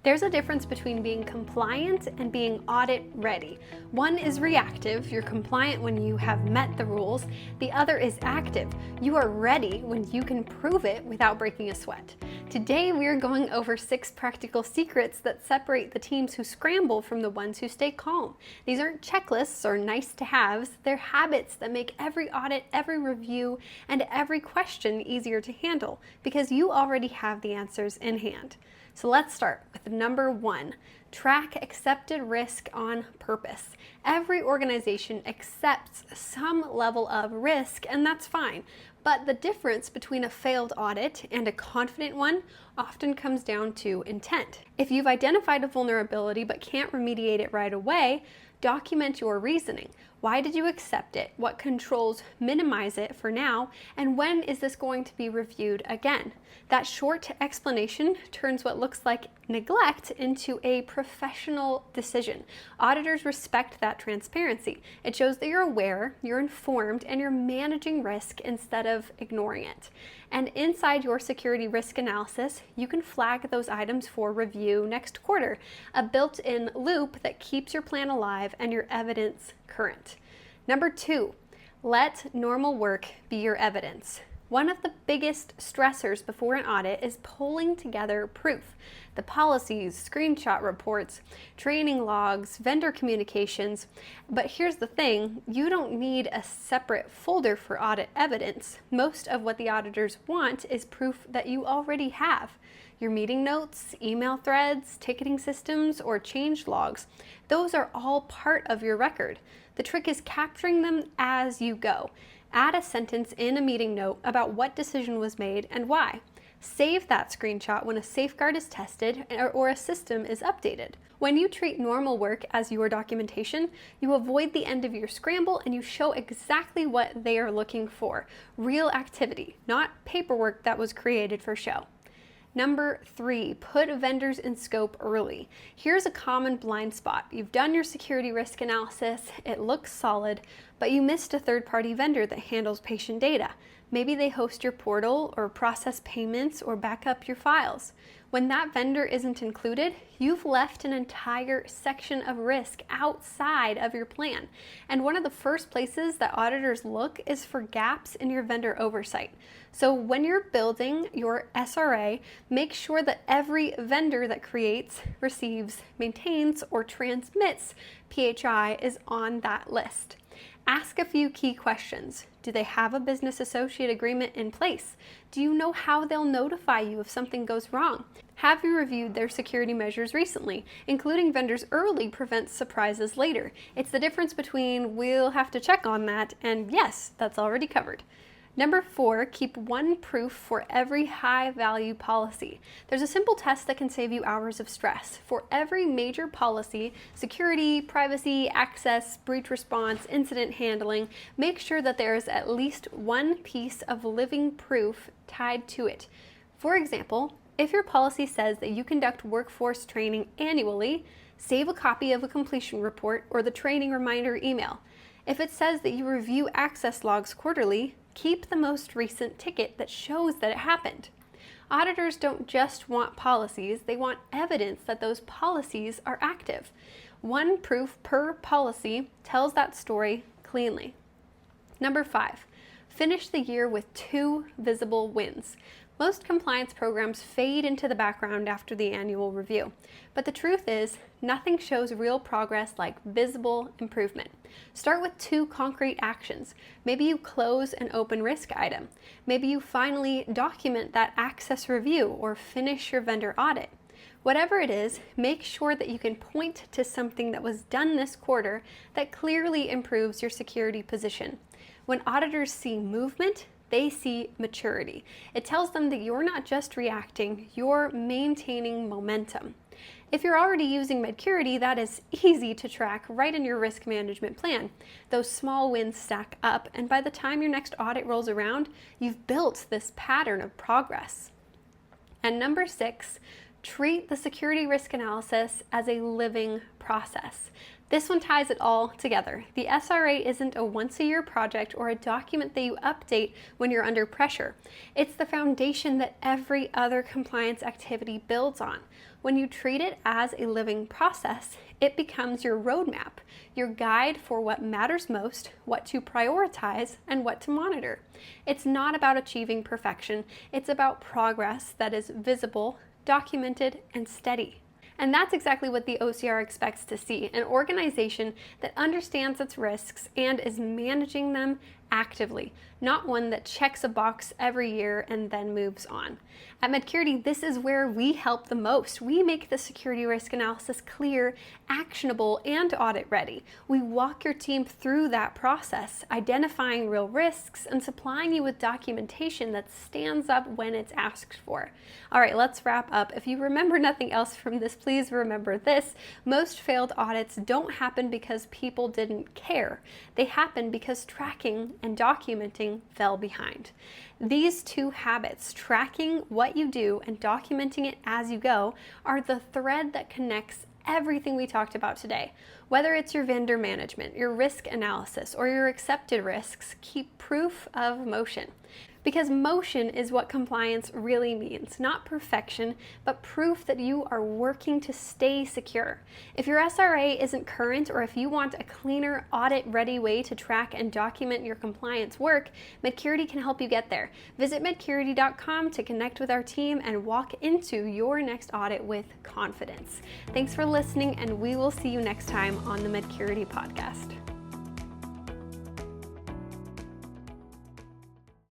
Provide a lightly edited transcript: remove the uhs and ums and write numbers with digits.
There's a difference between being compliant and being audit ready. One is reactive, you're compliant when you have met the rules. The other is active, you are ready when you can prove it without breaking a sweat. Today we are going over 6 practical secrets that separate the teams who scramble from the ones who stay calm. These aren't checklists or nice to haves, they're habits that make every audit, every review, and every question easier to handle because you already have the answers in hand. So let's start with number 1. Track accepted risk on purpose. Every organization accepts some level of risk, and that's fine. But the difference between a failed audit and a confident one often comes down to intent. If you've identified a vulnerability but can't remediate it right away, document your reasoning. Why did you accept it? What controls minimize it for now? And when is this going to be reviewed again? That short explanation turns what looks like neglect into a professional decision. Auditors respect that transparency. It shows that you're aware, you're informed, and you're managing risk instead of ignoring it. And inside your security risk analysis, you can flag those items for review next quarter, a built-in loop that keeps your plan alive and your evidence current. Number 2, let normal work be your evidence. One of the biggest stressors before an audit is pulling together proof. The policies, screenshot reports, training logs, vendor communications. But here's the thing, you don't need a separate folder for audit evidence. Most of what the auditors want is proof that you already have. Your meeting notes, email threads, ticketing systems, or change logs. Those are all part of your record. The trick is capturing them as you go. Add a sentence in a meeting note about what decision was made and why. Save that screenshot when a safeguard is tested or a system is updated. When you treat normal work as your documentation, you avoid the end of your scramble and you show exactly what they are looking for. Real activity, not paperwork that was created for show. Number 3, put vendors in scope early. Here's a common blind spot. You've done your security risk analysis, it looks solid, but you missed a third-party vendor that handles patient data. Maybe they host your portal or process payments or back up your files. When that vendor isn't included, you've left an entire section of risk outside of your plan. And one of the first places that auditors look is for gaps in your vendor oversight. So when you're building your SRA, make sure that every vendor that creates, receives, maintains, or transmits PHI is on that list. Ask a few key questions. Do they have a business associate agreement in place? Do you know how they'll notify you if something goes wrong? Have you reviewed their security measures recently? Including vendors early prevents surprises later. It's the difference between we'll have to check on that and yes, that's already covered. Number 4, keep one proof for every high-value policy. There's a simple test that can save you hours of stress. For every major policy, security, privacy, access, breach response, incident handling, make sure that there is at least one piece of living proof tied to it. For example, if your policy says that you conduct workforce training annually, save a copy of a completion report or the training reminder email. If it says that you review access logs quarterly, keep the most recent ticket that shows that it happened. Auditors don't just want policies, they want evidence that those policies are active. One proof per policy tells that story cleanly. Number 5, finish the year with 2 visible wins. Most compliance programs fade into the background after the annual review, but the truth is, nothing shows real progress like visible improvement. Start with 2 concrete actions. Maybe you close an open risk item. Maybe you finally document that access review or finish your vendor audit. Whatever it is, make sure that you can point to something that was done this quarter that clearly improves your security position. When auditors see movement, they see maturity. It tells them that you're not just reacting, you're maintaining momentum. If you're already using Medcurity, that is easy to track right in your risk management plan. Those small wins stack up, and by the time your next audit rolls around, you've built this pattern of progress. And number 6, treat the security risk analysis as a living process. This one ties it all together. The SRA isn't a once-a-year project or a document that you update when you're under pressure. It's the foundation that every other compliance activity builds on. When you treat it as a living process, it becomes your roadmap, your guide for what matters most, what to prioritize, and what to monitor. It's not about achieving perfection, it's about progress that is visible, documented, and steady. And that's exactly what the OCR expects to see, an organization that understands its risks and is managing them actively, not one that checks a box every year and then moves on. At Medcurity, this is where we help the most. We make the security risk analysis clear, actionable, and audit ready. We walk your team through that process, identifying real risks and supplying you with documentation that stands up when it's asked for. All right, let's wrap up. If you remember nothing else from this, please remember this. Most failed audits don't happen because people didn't care. They happen because tracking and documenting fell behind. These two habits, tracking what you do and documenting it as you go, are the thread that connects everything we talked about today. Whether it's your vendor management, your risk analysis, or your accepted risks, keep proof of motion. Because motion is what compliance really means, not perfection, but proof that you are working to stay secure. If your SRA isn't current, or if you want a cleaner, audit-ready way to track and document your compliance work, Medcurity can help you get there. Visit medcurity.com to connect with our team and walk into your next audit with confidence. Thanks for listening, and we will see you next time on the Medcurity podcast.